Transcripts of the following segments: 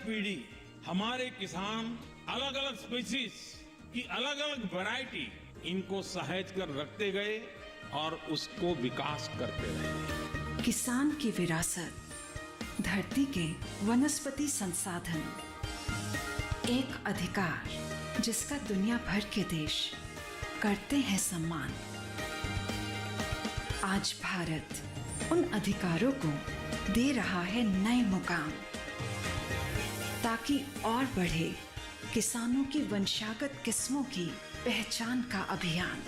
पीढ़ी हमारे किसान अलग अलग स्पीसीज की अलग अलग वैरायटी इनको सहेज कर रखते गए और उसको विकास करते रहे। किसान की विरासत, धरती के वनस्पति संसाधन, एक अधिकार जिसका दुनिया भर के देश करते हैं सम्मान। आज भारत उन अधिकारों को दे रहा है नए मुकाम, ताकि और बढ़े किसानों की वंशागत किस्मों की पहचान का अभियान।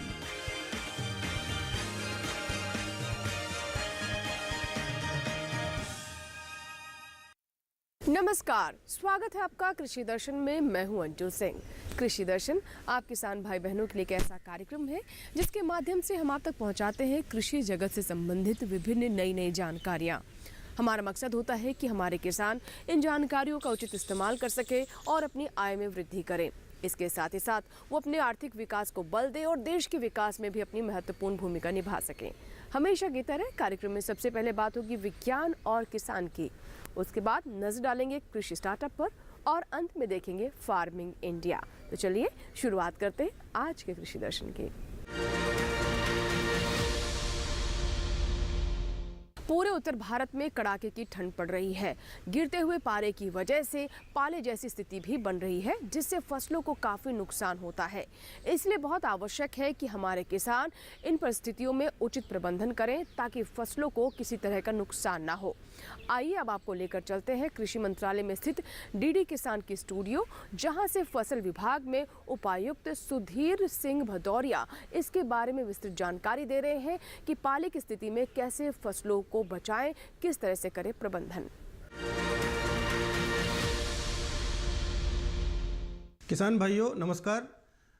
नमस्कार, स्वागत है आपका कृषि दर्शन में। मैं हूं अंजू सिंह। कृषि दर्शन आप किसान भाई बहनों के लिए एक ऐसा कार्यक्रम है जिसके माध्यम से हम आप तक पहुंचाते हैं कृषि जगत से संबंधित विभिन्न नई जानकारियां। हमारा मकसद होता है कि हमारे किसान इन जानकारियों का उचित इस्तेमाल कर सके और अपनी आय में वृद्धि करें। इसके साथ ही साथ वो अपने आर्थिक विकास को बल दे और देश के विकास में भी अपनी महत्वपूर्ण भूमिका निभा सकें। हमेशा की तरह कार्यक्रम में सबसे पहले बात होगी विज्ञान और किसान की, उसके बाद नजर डालेंगे कृषि स्टार्टअप पर और अंत में देखेंगे फार्मिंग इंडिया। तो चलिए शुरुआत करते हैं आज के कृषि दर्शन की। पूरे उत्तर भारत में कड़ाके की ठंड पड़ रही है। गिरते हुए पारे की वजह से पाले जैसी स्थिति भी बन रही है, जिससे फसलों को काफी नुकसान होता है। इसलिए बहुत आवश्यक है कि हमारे किसान इन परिस्थितियों में उचित प्रबंधन करें ताकि फसलों को किसी तरह का नुकसान ना हो। आइए अब आपको लेकर चलते हैं कृषि मंत्रालय में स्थित डीडी किसान की स्टूडियो, जहां से फसल विभाग में उपायुक्त सुधीर सिंह भदौरिया इसके बारे में विस्तृत जानकारी दे रहे हैं कि पाले की स्थिति में कैसे फसलों को बचाएं, किस तरह से करें प्रबंधन। किसान भाइयों नमस्कार।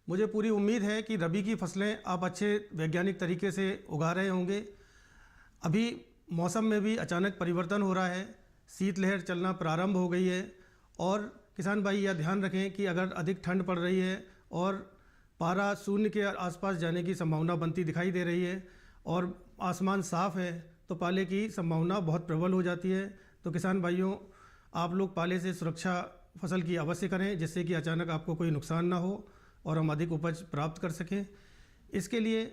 मुझे पूरी उम्मीद है कि रबी की फसलें आप अच्छे वैज्ञानिक तरीके से उगा रहे होंगे। अभी मौसम में भी अचानक परिवर्तन हो रहा है, शीतलहर चलना प्रारंभ हो गई है और किसान भाई यह ध्यान रखें कि अगर अधिक ठंड पड़ रही है और पारा शून्य के आसपास जाने की संभावना बनती दिखाई दे रही है और आसमान साफ़ है तो पाले की संभावना बहुत प्रबल हो जाती है। तो किसान भाइयों, आप लोग पाले से सुरक्षा फसल की अवश्य करें, जिससे कि अचानक आपको कोई नुकसान ना हो और हम अधिक उपज प्राप्त कर सकें। इसके लिए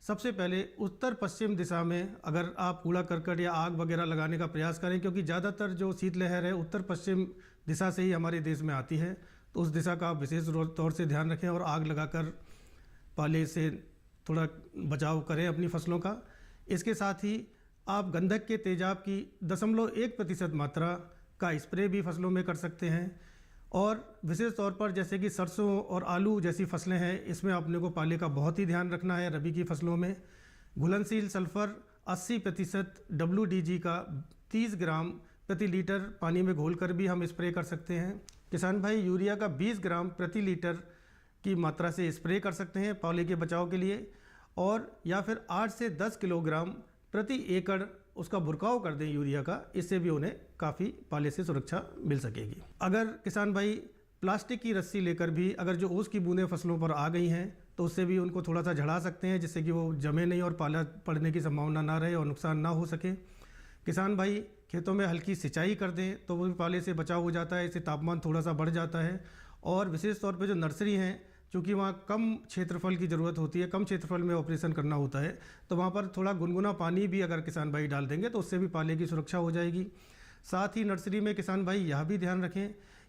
सबसे पहले उत्तर पश्चिम दिशा में अगर आप कूड़ा करकट या आग वगैरह लगाने का प्रयास करें, क्योंकि ज़्यादातर जो शीतलहर है उत्तर पश्चिम दिशा से ही हमारे देश में आती है, तो उस दिशा का आप विशेष तौर से ध्यान रखें और आग लगाकर पाले से थोड़ा बचाव करें अपनी फसलों का। इसके साथ ही आप गंधक के तेजाब की 0.1% मात्रा का स्प्रे भी फसलों में कर सकते हैं। और विशेष तौर पर जैसे कि सरसों और आलू जैसी फसलें हैं, इसमें अपने को पाले का बहुत ही ध्यान रखना है। रबी की फसलों में घुलनशील सल्फर 80% WDG का 30 ग्राम प्रति लीटर पानी में घोलकर भी हम स्प्रे कर सकते हैं। किसान भाई यूरिया का 20 ग्राम प्रति लीटर की मात्रा से स्प्रे कर सकते हैं पाले के बचाव के लिए, और या फिर 8 से 10 किलोग्राम प्रति एकड़ उसका बुरकाव कर दें यूरिया का। इससे भी उन्हें काफ़ी पाले से सुरक्षा मिल सकेगी। अगर किसान भाई प्लास्टिक की रस्सी लेकर भी अगर जो ओस की बूंदें फसलों पर आ गई हैं तो उससे भी उनको थोड़ा सा झड़ा सकते हैं, जिससे कि वो जमे नहीं और पाला पड़ने की संभावना ना रहे और नुकसान ना हो सके। किसान भाई खेतों में हल्की सिंचाई कर दें तो वो भी पाले से बचाव हो जाता है, इससे तापमान थोड़ा सा बढ़ जाता है। और विशेष तौर पर जो नर्सरी हैं, चूँकि वहाँ कम क्षेत्रफल की ज़रूरत होती है, कम क्षेत्रफल में ऑपरेशन करना होता है, तो वहाँ पर थोड़ा गुनगुना पानी भी अगर किसान भाई डाल देंगे तो उससे भी पाले की सुरक्षा हो जाएगी। साथ ही नर्सरी में किसान भाई यह भी ध्यान रखें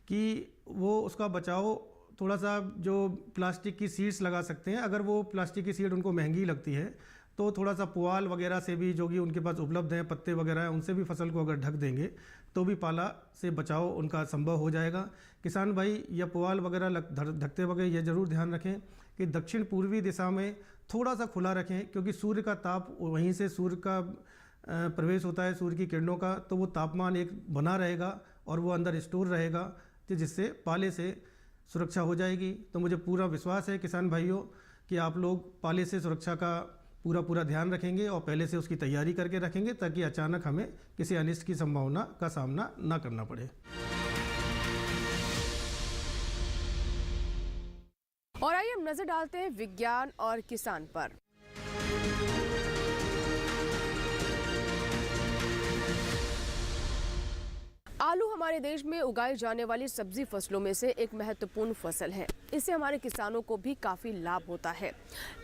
कि वो उसका बचाव थोड़ा सा जो प्लास्टिक की सीड्स लगा सकते हैं। अगर वो प्लास्टिक की सीड उनको महंगी लगती है तो थोड़ा सा पुआल वगैरह से भी, जो कि उनके पास उपलब्ध हैं, पत्ते वगैरह हैं, उनसे भी फसल को अगर ढक देंगे तो भी पाला से बचाव उनका संभव हो जाएगा। किसान भाई या पुआल वगैरह ढकते वगैरह ये ज़रूर ध्यान रखें कि दक्षिण पूर्वी दिशा में थोड़ा सा खुला रखें, क्योंकि सूर्य का ताप वहीं से सूर्य का प्रवेश होता है, सूर्य की किरणों का, तो वो तापमान एक बना रहेगा और वो अंदर स्टोर रहेगा, तो जिससे पाले से सुरक्षा हो जाएगी। तो मुझे पूरा विश्वास है किसान भाइयों कि आप लोग पाले से सुरक्षा का पूरा ध्यान रखेंगे और पहले से उसकी तैयारी करके रखेंगे, ताकि अचानक हमें किसी अनिष्ट की संभावना का सामना ना करना पड़े। और आइए हम नजर डालते हैं विज्ञान और किसान पर। आलू हमारे देश में उगाई जाने वाली सब्जी फसलों में से एक महत्वपूर्ण फसल है। इससे हमारे किसानों को भी काफ़ी लाभ होता है,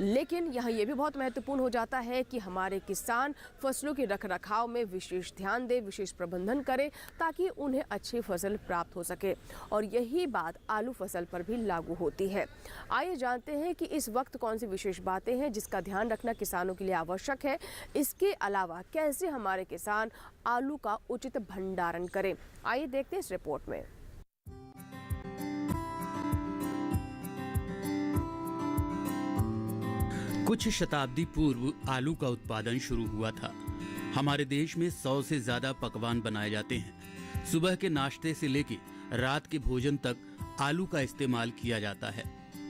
लेकिन यहाँ ये भी बहुत महत्वपूर्ण हो जाता है कि हमारे किसान फसलों के रखरखाव में विशेष ध्यान दें, विशेष प्रबंधन करें ताकि उन्हें अच्छी फसल प्राप्त हो सके। और यही बात आलू फसल पर भी लागू होती है। आइए जानते हैं कि इस वक्त कौन सी विशेष बातें हैं जिसका ध्यान रखना किसानों के लिए आवश्यक है। इसके अलावा कैसे हमारे किसान आलू का उचित भंडारण करें, आइए देखते हैं इस रिपोर्ट में। कुछ शताब्दी पूर्व आलू का उत्पादन शुरू हुआ था। हमारे देश में 100 से ज्यादा पकवान बनाए जाते हैं। सुबह के नाश्ते से लेकर रात के भोजन तक आलू का इस्तेमाल किया जाता है।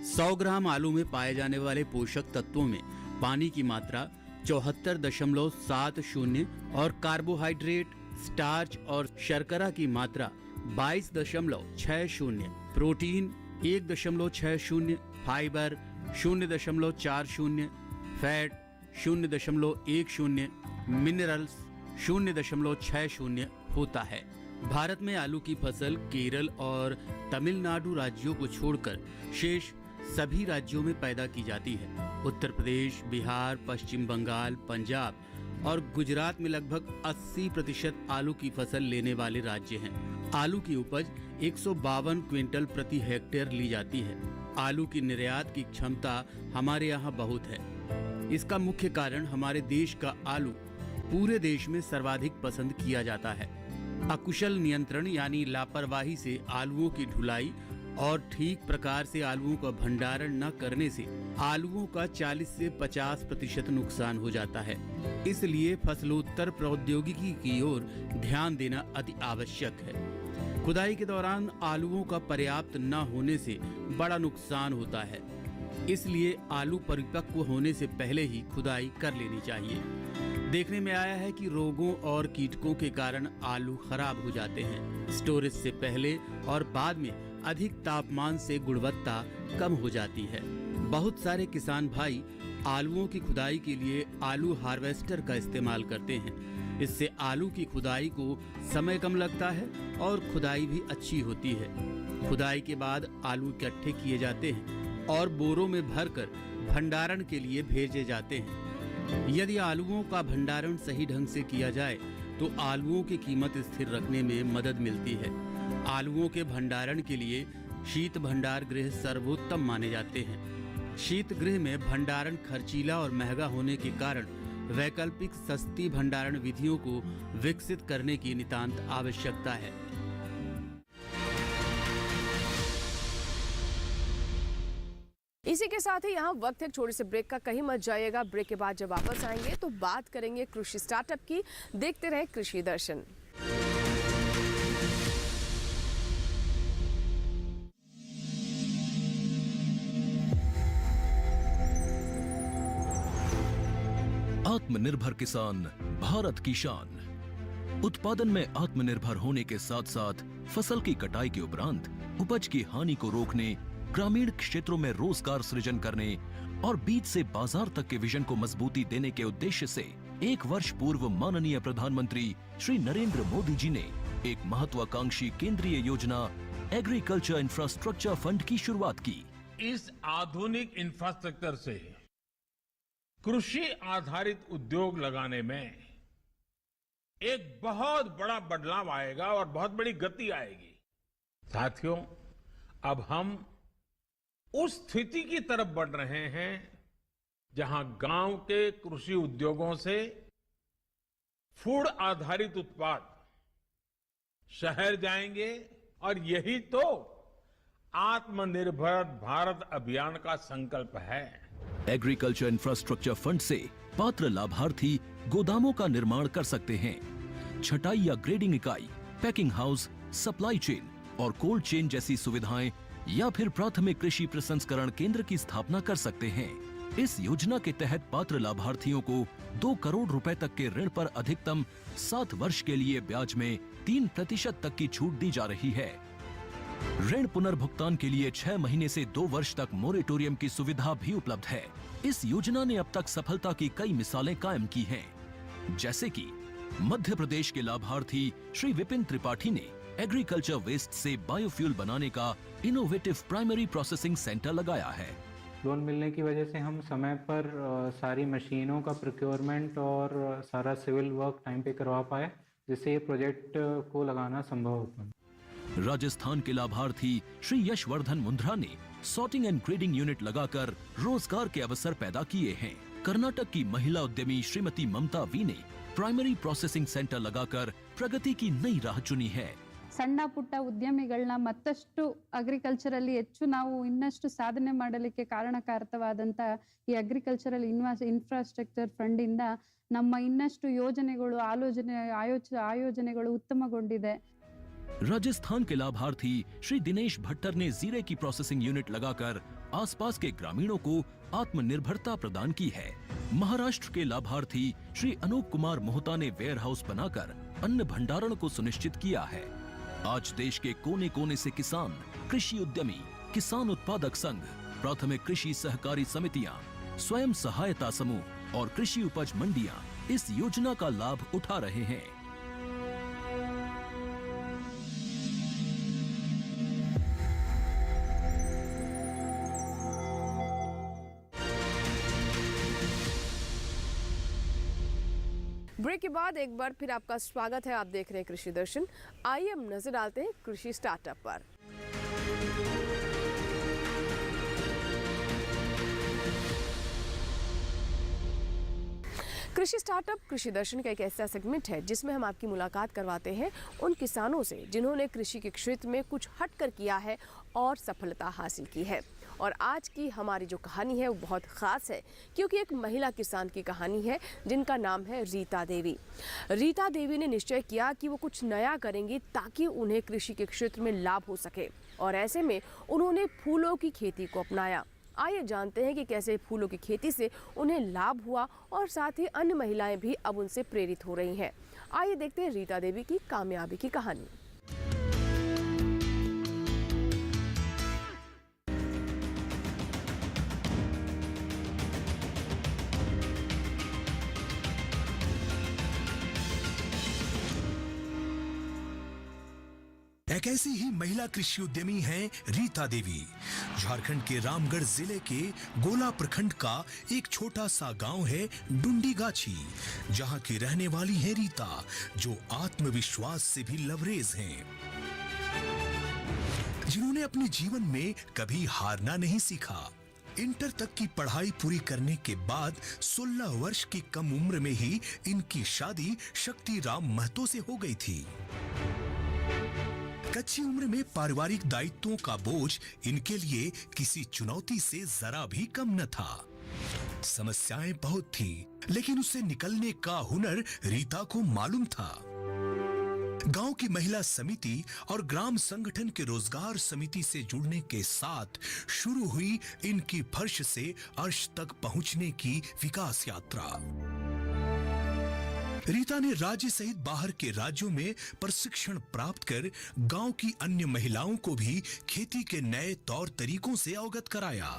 100 ग्राम आलू में पाए जाने वाले पोषक तत्वों में पानी की मात्रा 74.70 और कार्बोहाइड्रेट, स्टार्च और शर्करा की मात्रा 22.60, प्रोटीन 1.60, फाइबर 0.40, फैट 0.10, मिनरल्स 0.60 होता है। भारत में आलू की फसल केरल और तमिलनाडु राज्यों को छोड़कर शेष सभी राज्यों में पैदा की जाती है। उत्तर प्रदेश, बिहार, पश्चिम बंगाल, पंजाब और गुजरात में लगभग 80% आलू की फसल लेने वाले राज्य हैं। आलू की उपज 152 क्विंटल प्रति हेक्टेयर ली जाती है। आलू की निर्यात की क्षमता हमारे यहाँ बहुत है। इसका मुख्य कारण हमारे देश का आलू पूरे देश में सर्वाधिक पसंद किया जाता है। अकुशल नियंत्रण यानी लापरवाही से आलूओं की ढुलाई और ठीक प्रकार से आलूओं का भंडारण न करने से आलूओं का 40 से 50% नुकसान हो जाता है। इसलिए फसलोत्तर प्रौद्योगिकी की ओर ध्यान देना अति आवश्यक है। खुदाई के दौरान आलूओं का पर्याप्त न होने से बड़ा नुकसान होता है। इसलिए आलू परिपक्व होने से पहले ही खुदाई कर लेनी चाहिए। देखने में आया है कि रोगों और कीटकों के कारण आलू खराब हो जाते हैं। स्टोरेज से पहले और बाद में अधिक तापमान से गुणवत्ता कम हो जाती है। बहुत सारे किसान भाई आलूओं की खुदाई के लिए आलू हार्वेस्टर का इस्तेमाल करते हैं। इससे आलू की खुदाई को समय कम लगता है और खुदाई भी अच्छी होती है। खुदाई के बाद आलू इकट्ठे किए जाते हैं और बोरों में भरकर भंडारण के लिए भेजे जाते हैं। यदि आलूओं का भंडारण सही ढंग से किया जाए तो आलूओं की कीमत स्थिर रखने में मदद मिलती है। आलूओं के भंडारण के लिए शीत भंडार गृह सर्वोत्तम माने जाते हैं। शीत गृह में भंडारण खर्चीला और महंगा होने के कारण वैकल्पिक सस्ती भंडारण विधियों को विकसित करने की नितांत आवश्यकता है। इसी के साथ ही यहाँ वक्त है एक छोटे से ब्रेक का, कहीं मत जाइएगा। ब्रेक के बाद जब वापस आएंगे तो बात करेंगे कृषि स्टार्टअप की। देखते रहे कृषि दर्शन। आत्मनिर्भर किसान भारत की शान। उत्पादन में आत्मनिर्भर होने के साथ साथ फसल की कटाई के उपरांत उपज की हानि को रोकने, ग्रामीण क्षेत्रों में रोजगार सृजन करने और बीज से बाजार तक के विजन को मजबूती देने के उद्देश्य से 1 वर्ष पूर्व माननीय प्रधानमंत्री श्री नरेंद्र मोदी जी ने एक महत्वाकांक्षी केंद्रीय योजना एग्रीकल्चर इंफ्रास्ट्रक्चर फंड की शुरुआत की। इस आधुनिक इंफ्रास्ट्रक्चर से कृषि आधारित उद्योग लगाने में एक बहुत बड़ा बदलाव आएगा और बहुत बड़ी गति आएगी। साथियों, अब हम उस स्थिति की तरफ बढ़ रहे हैं जहां गांव के कृषि उद्योगों से फूड आधारित उत्पाद शहर जाएंगे और यही तो आत्मनिर्भर भारत अभियान का संकल्प है। एग्रीकल्चर इंफ्रास्ट्रक्चर फंड से पात्र लाभार्थी गोदामों का निर्माण कर सकते हैं, छटाई या ग्रेडिंग इकाई, पैकिंग हाउस, सप्लाई चेन और कोल्ड चेन जैसी सुविधाएं या फिर प्राथमिक कृषि प्रसंस्करण केंद्र की स्थापना कर सकते हैं। इस योजना के तहत पात्र लाभार्थियों को 2 करोड़ रुपए तक के ऋण पर अधिकतम 7 वर्ष के लिए ब्याज में 3% तक की छूट दी जा रही है। ऋण पुनर्भुगतान के लिए 6 महीने से 2 वर्ष तक मोरेटोरियम की सुविधा भी उपलब्ध है। इस योजना ने अब तक सफलता की कई मिसालें कायम की हैं, जैसे कि मध्य प्रदेश के लाभार्थी श्री विपिन त्रिपाठी ने एग्रीकल्चर वेस्ट से बायोफ्यूल बनाने का इनोवेटिव प्राइमरी प्रोसेसिंग सेंटर लगाया है। लोन मिलने की वजह से हम समय पर सारी मशीनों का प्रोक्योरमेंट और सारा सिविल वर्क टाइम पे करवा पाए, जिससे ये प्रोजेक्ट को लगाना संभव हो पाए। राजस्थान के लाभार्थी श्री यशवर्धन मुंद्रा ने सॉर्टिंग एंड ग्रेडिंग यूनिट लगाकर रोजगार के अवसर पैदा किए हैं। कर्नाटक की महिला उद्यमी श्रीमती ममता वी ने प्राइमरी प्रोसेसिंग सेंटर लगाकर प्रगति की नई राह चुनी है। ಸಣ್ಣ ಪುಟ್ಟ ಉದ್ಯಮಿಗಳನ್ನ ಮತ್ತಷ್ಟು ಅಗ್ರಿಕಲ್ಚರಲ್ಲಿ ಹೆಚ್ಚು ನಾವು ಇನ್ನಷ್ಟು ಸಾಧನೆ ಮಾಡಲಿಕ್ಕೆ ಕಾರಣಕಾರಕವಾದಂತ ಈ ಅಗ್ರಿಕಲ್ಚರಲ್ ಇನ್ಫ್ರಾಸ್ಟ್ರಕ್ಚರ್ ಫಂಡ್ ಇಂದ ನಮ್ಮ ಇನ್ನಷ್ಟು ಯೋಜನೆಗಳು ಆಯೋಜನೆಗಳು ಉತ್ತಮಗೊಂಡಿದೆ। राजस्थान के लाभार्थी श्री दिनेश भट्टर ने जीरे की प्रोसेसिंग यूनिट लगाकर आसपास के ग्रामीणों को आत्मनिर्भरता प्रदान की है। महाराष्ट्र के लाभार्थी श्री अनूप कुमार मोहता ने वेयर हाउस बनाकर अन्न भंडारण को सुनिश्चित किया है। आज देश के कोने कोने से किसान, कृषि उद्यमी, किसान उत्पादक संघ, प्राथमिक कृषि सहकारी समितियां, स्वयं सहायता समूह और कृषि उपज मंडियां इस योजना का लाभ उठा रहे हैं। ब्रेक के बाद एक बार फिर आपका स्वागत है। आप देख रहे हैं कृषि दर्शन। आइए हम नजर डालते हैं कृषि स्टार्टअप पर। कृषि स्टार्टअप कृषि दर्शन का एक ऐसा सेगमेंट है जिसमें हम आपकी मुलाकात करवाते हैं उन किसानों से जिन्होंने कृषि के क्षेत्र में कुछ हटकर किया है और सफलता हासिल की है। और आज की हमारी जो कहानी है वो बहुत ख़ास है, क्योंकि एक महिला किसान की कहानी है जिनका नाम है रीता देवी। रीता देवी ने निश्चय किया कि वो कुछ नया करेंगी ताकि उन्हें कृषि के क्षेत्र में लाभ हो सके, और ऐसे में उन्होंने फूलों की खेती को अपनाया। आइए जानते हैं कि कैसे फूलों की खेती से उन्हें लाभ हुआ और साथ ही अन्य महिलाएं भी अब उनसे प्रेरित हो रही हैं। आइए देखते हैं रीता देवी की कामयाबी की कहानी। एक ऐसी ही महिला कृषि उद्यमी हैं रीता देवी। झारखंड के रामगढ़ जिले के गोला प्रखंड का एक छोटा सा गांव है डुंडीगाछी, जहां की रहने वाली है रीता, जो आत्मविश्वास से भी लबरेज हैं, जिन्होंने अपने जीवन में कभी हारना नहीं सीखा। इंटर तक की पढ़ाई पूरी करने के बाद 16 वर्ष की कम उम्र में ही इनकी शादी शक्ति राम महतो से हो गई थी। कच्ची उम्र में पारिवारिक दायित्वों का बोझ इनके लिए किसी चुनौती से जरा भी कम न था। समस्याएं बहुत थी, लेकिन उससे निकलने का हुनर रीता को मालूम था। गांव की महिला समिति और ग्राम संगठन के रोजगार समिति से जुड़ने के साथ शुरू हुई इनकी फर्श से अर्श तक पहुंचने की विकास यात्रा। रीता ने राज्य सहित बाहर के राज्यों में प्रशिक्षण प्राप्त कर गांव की अन्य महिलाओं को भी खेती के नए तौर तरीकों से अवगत कराया।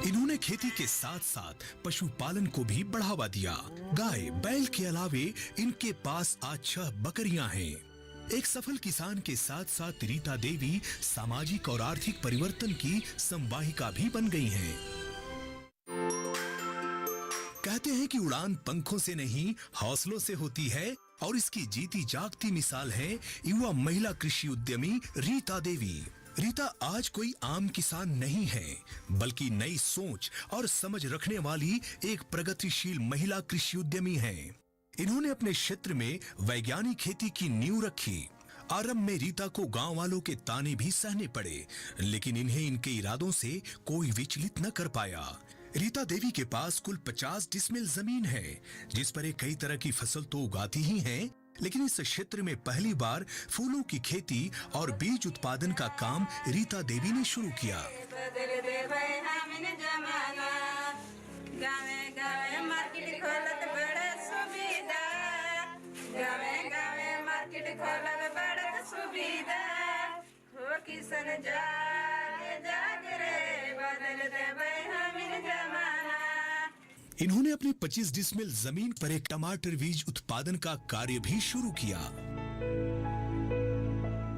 इन्होंने खेती के साथ साथ पशुपालन को भी बढ़ावा दिया। गाय बैल के अलावे इनके पास आज 6 बकरियां हैं। एक सफल किसान के साथ साथ रीता देवी सामाजिक और आर्थिक परिवर्तन की संवाहिका भी बन गई हैं। कहते हैं कि उड़ान पंखों से नहीं हौसलों से होती है, और इसकी जीती जागती मिसाल है युवा महिला कृषि उद्यमी रीता देवी। रीता आज कोई आम किसान नहीं है, बल्कि नई सोच और समझ रखने वाली एक प्रगतिशील महिला कृषि उद्यमी है। इन्होंने अपने क्षेत्र में वैज्ञानिक खेती की नींव रखी। आरंभ में रीता को गांव वालों के ताने भी सहने पड़े, लेकिन इन्हें इनके इरादों से कोई विचलित न कर पाया। रीता देवी के पास कुल 50 डिसमिल जमीन है, जिस पर ये कई तरह की फसल तो उगाती ही हैं, लेकिन इस क्षेत्र में पहली बार फूलों की खेती और बीज उत्पादन का काम रीता देवी ने शुरू किया। इन्होंने अपनी 25 डिसमिल जमीन पर एक टमाटर बीज उत्पादन का कार्य भी शुरू किया।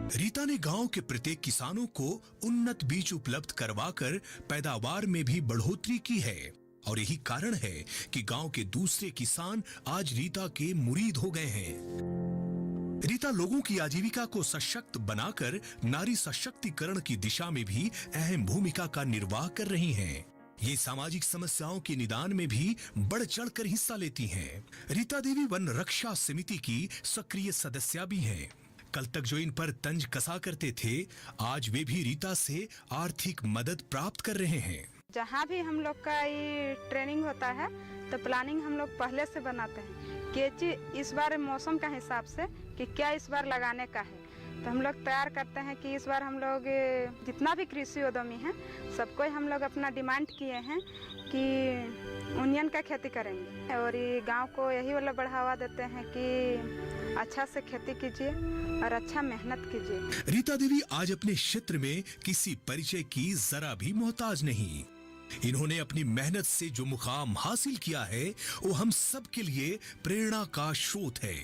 रीता ने गांव के प्रत्येक किसानों को उन्नत बीज उपलब्ध करवाकर पैदावार में भी बढ़ोतरी की है और यही कारण है कि गांव के दूसरे किसान आज रीता के मुरीद हो गए हैं। रीता लोगों की आजीविका को सशक्त बनाकर नारी सशक्तिकरण की दिशा में भी अहम भूमिका का निर्वाह कर रही हैं। ये सामाजिक समस्याओं के निदान में भी बढ़ चढ़कर हिस्सा लेती हैं। रीता देवी वन रक्षा समिति की सक्रिय सदस्य भी हैं। कल तक जो इन पर तंज कसा करते थे, आज वे भी रीता से आर्थिक मदद प्राप्त कर रहे हैं। जहाँ भी हम लोग का ये ट्रेनिंग होता है तो प्लानिंग हम लोग पहले से बनाते हैं कि इस बार मौसम का हिसाब से कि क्या इस बार लगाने का है, तो हम लोग तैयार करते हैं कि इस बार हम लोग जितना भी कृषि उद्यमी हैं सबको हम लोग अपना डिमांड किए हैं कि ओनियन का खेती करेंगे और ये गांव को यही वाला बढ़ावा देते हैं कि अच्छा से खेती कीजिए और अच्छा मेहनत कीजिए। रीता देवी आज अपने क्षेत्र में किसी परिचय की जरा भी मोहताज नहीं। इन्होंने अपनी मेहनत से जो मुकाम हासिल किया है वो हम सब के लिए प्रेरणा का स्रोत है।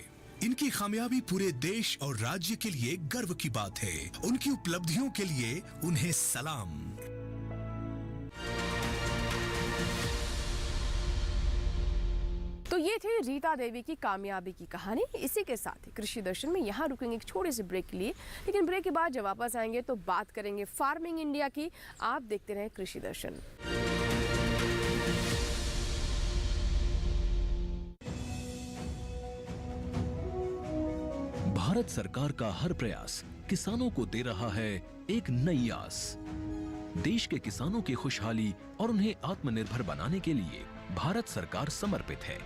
इनकी कामयाबी पूरे देश और राज्य के लिए गर्व की बात है। उनकी उपलब्धियों के लिए उन्हें सलाम। तो ये थी रीता देवी की कामयाबी की कहानी। इसी के साथ ही कृषि दर्शन में यहाँ रुकेंगे एक छोटे से ब्रेक के लिए, लेकिन ब्रेक के बाद जब वापस आएंगे तो बात करेंगे फार्मिंग इंडिया की। आप देखते रहें कृषि दर्शन। भारत सरकार का हर प्रयास किसानों को दे रहा है एक नई आस। देश के किसानों की खुशहाली और उन्हें आत्मनिर्भर बनाने के लिए भारत सरकार समर्पित है।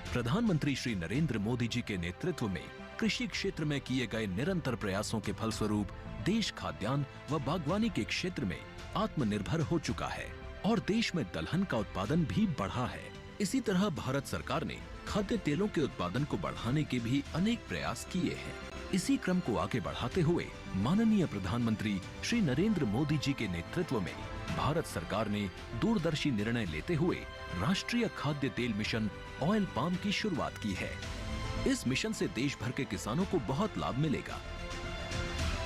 प्रधानमंत्री श्री नरेंद्र मोदी जी के नेतृत्व में कृषि क्षेत्र में किए गए निरंतर प्रयासों के फलस्वरूप देश खाद्यान्न व बागवानी के क्षेत्र में आत्मनिर्भर हो चुका है और देश में दलहन का उत्पादन भी बढ़ा है। इसी तरह भारत सरकार ने खाद्य तेलों के उत्पादन को बढ़ाने के भी अनेक प्रयास किए हैं। इसी क्रम को आगे बढ़ाते हुए माननीय प्रधानमंत्री श्री नरेंद्र मोदी जी के नेतृत्व में भारत सरकार ने दूरदर्शी निर्णय लेते हुए राष्ट्रीय खाद्य तेल मिशन ऑयल पाम की शुरुआत की है। इस मिशन से देश भर के किसानों को बहुत लाभ मिलेगा।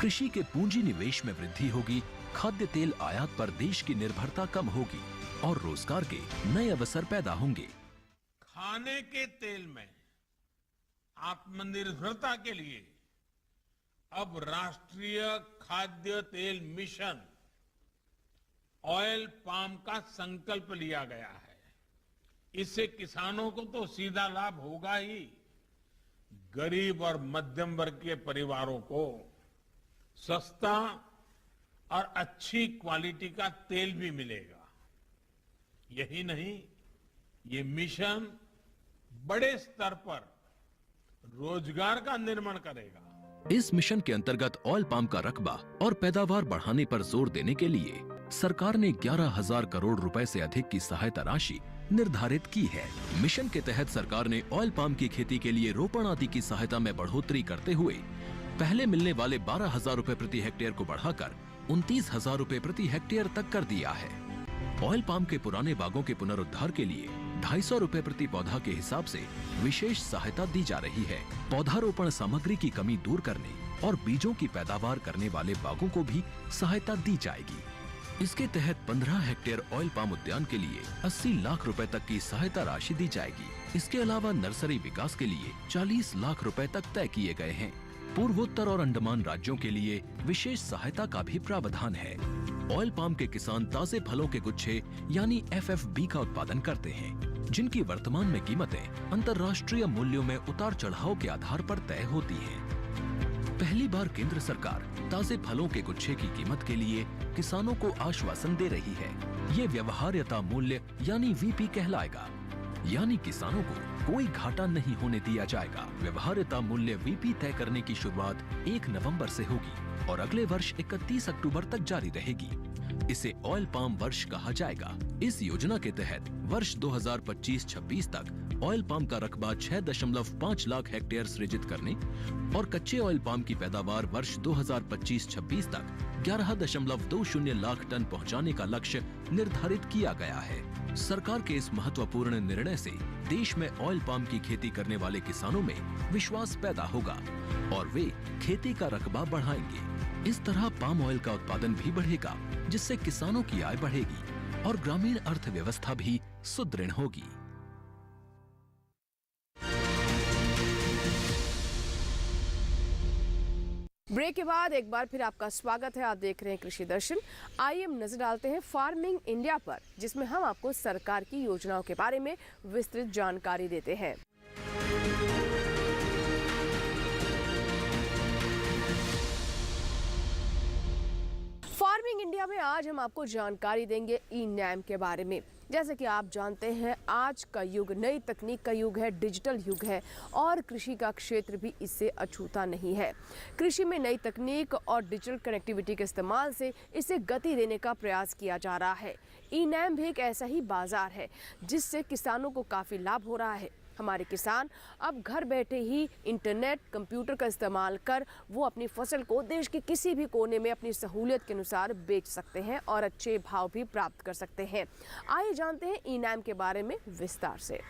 कृषि के पूंजी निवेश में वृद्धि होगी, खाद्य तेल आयात पर देश की निर्भरता कम होगी और रोजगार के नए अवसर पैदा होंगे। खाने के तेल में आत्मनिर्भरता के लिए अब राष्ट्रीय खाद्य तेल मिशन ऑयल पाम का संकल्प लिया गया है। इससे किसानों को तो सीधा लाभ होगा ही, गरीब और मध्यम वर्ग के परिवारों को सस्ता और अच्छी क्वालिटी का तेल भी मिलेगा। यही नहीं, ये मिशन बड़े स्तर पर रोजगार का निर्माण करेगा। इस मिशन के अंतर्गत ऑयल पाम का रकबा और पैदावार बढ़ाने पर जोर देने के लिए सरकार ने 11,000 करोड़ रुपए से अधिक की सहायता राशि निर्धारित की है। मिशन के तहत सरकार ने ऑयल पाम की खेती के लिए रोपण आदि की सहायता में बढ़ोतरी करते हुए पहले मिलने वाले 12,000 रुपए प्रति हेक्टेयर को बढ़ाकर 29,000 रुपए प्रति हेक्टेयर तक कर दिया है। ऑयल पाम के पुराने बागों के पुनरुद्धार के लिए 250 रुपए प्रति पौधा के हिसाब से विशेष सहायता दी जा रही है। पौधारोपण सामग्री की कमी दूर करने और बीजों की पैदावार करने वाले बागों को भी सहायता दी जाएगी। इसके तहत 15 हेक्टेयर ऑयल पाम उद्यान के लिए 80 लाख रुपए तक की सहायता राशि दी जाएगी। इसके अलावा नर्सरी विकास के लिए 40 लाख रुपए तक तय किए गए हैं। पूर्वोत्तर और अंडमान राज्यों के लिए विशेष सहायता का भी प्रावधान है। ऑयल पाम के किसान ताजे फलों के गुच्छे यानी FFB का उत्पादन करते हैं, जिनकी वर्तमान में कीमतें अंतर्राष्ट्रीय मूल्यों में उतार चढ़ाव के आधार पर तय होती हैं। पहली बार केंद्र सरकार ताजे फलों के गुच्छे की कीमत के लिए किसानों को आश्वासन दे रही है। ये व्यवहार्यता मूल्य यानी VP कहलाएगा, यानी किसानों को कोई घाटा नहीं होने दिया जाएगा। व्यवहार्यता मूल्य VP तय करने की शुरुआत 1 नवंबर से होगी और अगले वर्ष 31 अक्टूबर तक जारी रहेगी। इसे ऑयल पाम वर्ष कहा जाएगा। इस योजना के तहत वर्ष 2025-26 तक ऑयल पाम का रकबा 6.5 लाख हेक्टेयर सृजित करने और कच्चे ऑयल पाम की पैदावार वर्ष 2025-26 तक 11.20 लाख टन पहुंचाने का लक्ष्य निर्धारित किया गया है। सरकार के इस महत्वपूर्ण निर्णय से देश में ऑयल पाम की खेती करने वाले किसानों में विश्वास पैदा होगा और वे खेती का रकबा बढ़ाएंगे। इस तरह पाम ऑयल का उत्पादन भी बढ़ेगा, जिससे किसानों की आय बढ़ेगी और ग्रामीण अर्थव्यवस्था भी सुदृढ़ होगी। ब्रेक के बाद एक बार फिर आपका स्वागत है। आप देख रहे हैं कृषि दर्शन। आइए हम नजर डालते हैं फार्मिंग इंडिया पर, जिसमें हम आपको सरकार की योजनाओं के बारे में विस्तृत जानकारी देते हैं। फार्मिंग इंडिया में आज हम आपको जानकारी देंगे ई-नैम के बारे में। जैसे कि आप जानते हैं, आज का युग नई तकनीक का युग है, डिजिटल युग है और कृषि का क्षेत्र भी इससे अछूता नहीं है। कृषि में नई तकनीक और डिजिटल कनेक्टिविटी के इस्तेमाल से इसे गति देने का प्रयास किया जा रहा है। ई-नैम भी एक ऐसा ही बाजार है जिससे किसानों को काफ़ी लाभ हो रहा है। हमारे किसान अब घर बैठे ही इंटरनेट, कंप्यूटर का इस्तेमाल कर वो अपनी फसल को देश के किसी भी कोने में अपनी सहूलियत के अनुसार बेच सकते हैं और अच्छे भाव भी प्राप्त कर सकते हैं। आइए जानते हैं ई-नैम के बारे में विस्तार से।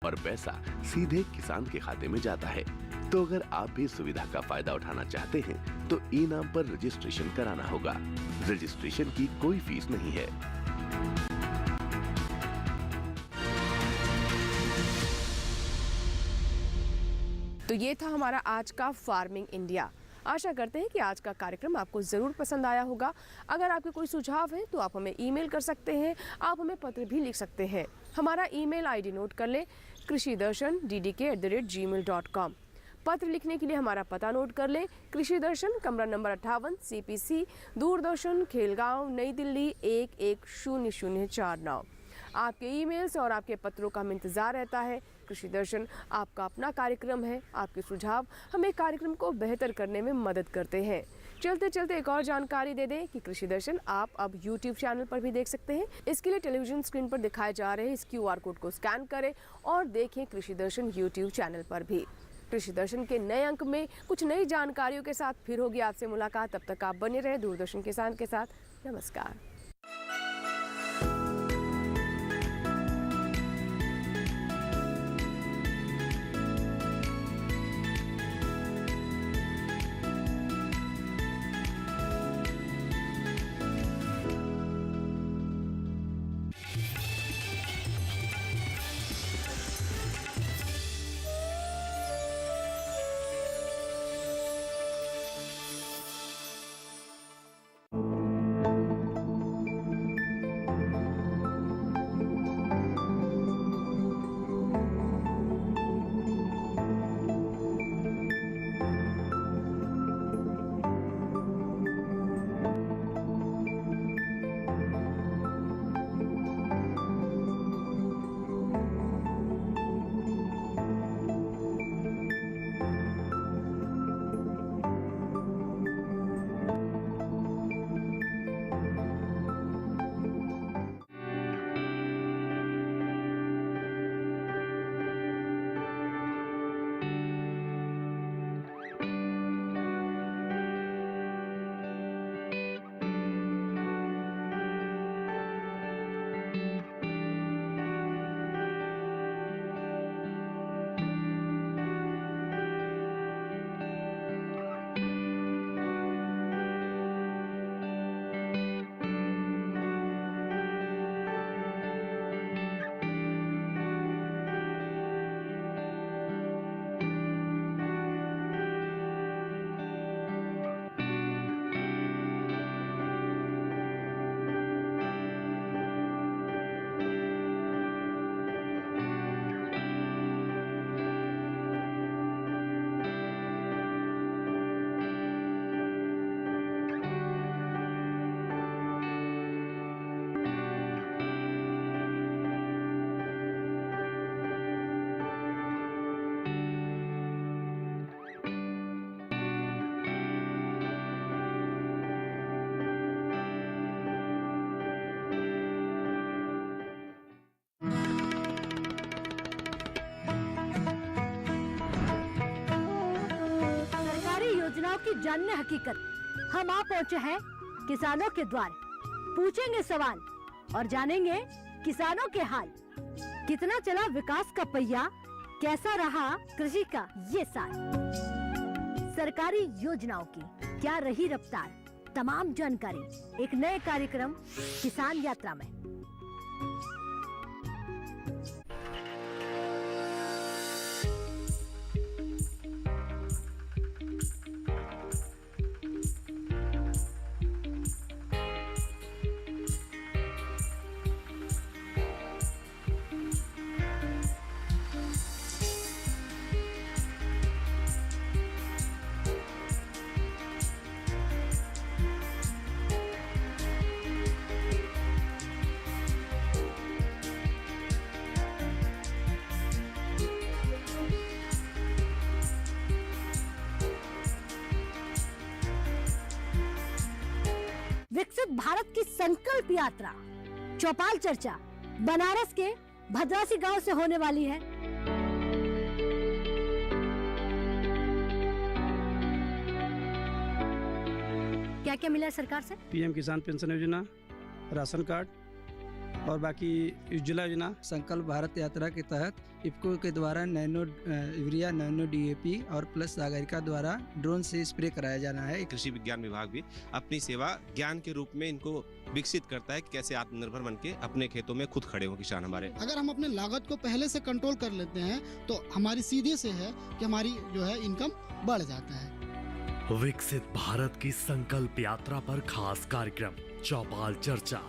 और पैसा सीधे किसान के खाते में जाता है। तो अगर आप भी सुविधा का फायदा उठाना चाहते हैं तो ई-नाम पर रजिस्ट्रेशन कराना होगा। रजिस्ट्रेशन की कोई फीस नहीं है। तो ये था हमारा आज का फार्मिंग इंडिया। आशा करते हैं कि आज का कार्यक्रम आपको ज़रूर पसंद आया होगा। अगर आपके कोई सुझाव है तो आप हमें ईमेल कर सकते हैं, आप हमें पत्र भी लिख सकते हैं। हमारा ईमेल आईडी नोट कर लें, krishidarshan@gmail.com। पत्र लिखने के लिए हमारा पता नोट कर लें, कृषि दर्शन, कमरा नंबर 58, CPC, दूरदर्शन, खेलगांव, नई दिल्ली 110049। आपके ईमेल्स और आपके पत्रों का हमें इंतज़ार रहता है। कृषि दर्शन आपका अपना कार्यक्रम है, आपके सुझाव हमें कार्यक्रम को बेहतर करने में मदद करते हैं। चलते चलते एक और जानकारी दे दें कि कृषि दर्शन आप अब YouTube चैनल पर भी देख सकते हैं। इसके लिए टेलीविजन स्क्रीन पर दिखाए जा रहे इस QR कोड को स्कैन करें और देखें कृषि दर्शन YouTube चैनल पर भी। कृषि दर्शन के नए अंक में कुछ नई जानकारियों के साथ फिर होगी आपसे मुलाकात। तब तक आप बने रहे दूरदर्शन किसान के साथ। नमस्कार। की जानने हकीकत हम आ पहुँचे हैं किसानों के द्वार। पूछेंगे सवाल और जानेंगे किसानों के हाल। कितना चला विकास का पहिया, कैसा रहा कृषि का ये साल। सरकारी योजनाओं की क्या रही रफ्तार, तमाम जानकारी एक नए कार्यक्रम किसान यात्रा में। विकसित भारत की संकल्प यात्रा चौपाल चर्चा बनारस के भद्रासी गांव से होने वाली है। क्या क्या मिला है सरकार से? पीएम किसान पेंशन योजना, राशन कार्ड और बाकी उज्ज्वला योजना। संकल्प भारत यात्रा के तहत इफ्को के द्वारा नैनो यूरिया, नैनो डीएपी और प्लस सागरिका द्वारा ड्रोन से स्प्रे कराया जाना है। कृषि विज्ञान विभाग भी अपनी सेवा ज्ञान के रूप में इनको विकसित करता है कि कैसे आत्मनिर्भर बन के अपने खेतों में खुद खड़े हो किसान हमारे। अगर हम अपने लागत को पहले से कंट्रोल कर लेते हैं तो हमारी सीधे से है कि हमारी जो है इनकम बढ़ जाता है। विकसित भारत की संकल्प यात्रा पर खास कार्यक्रम चौपाल चर्चा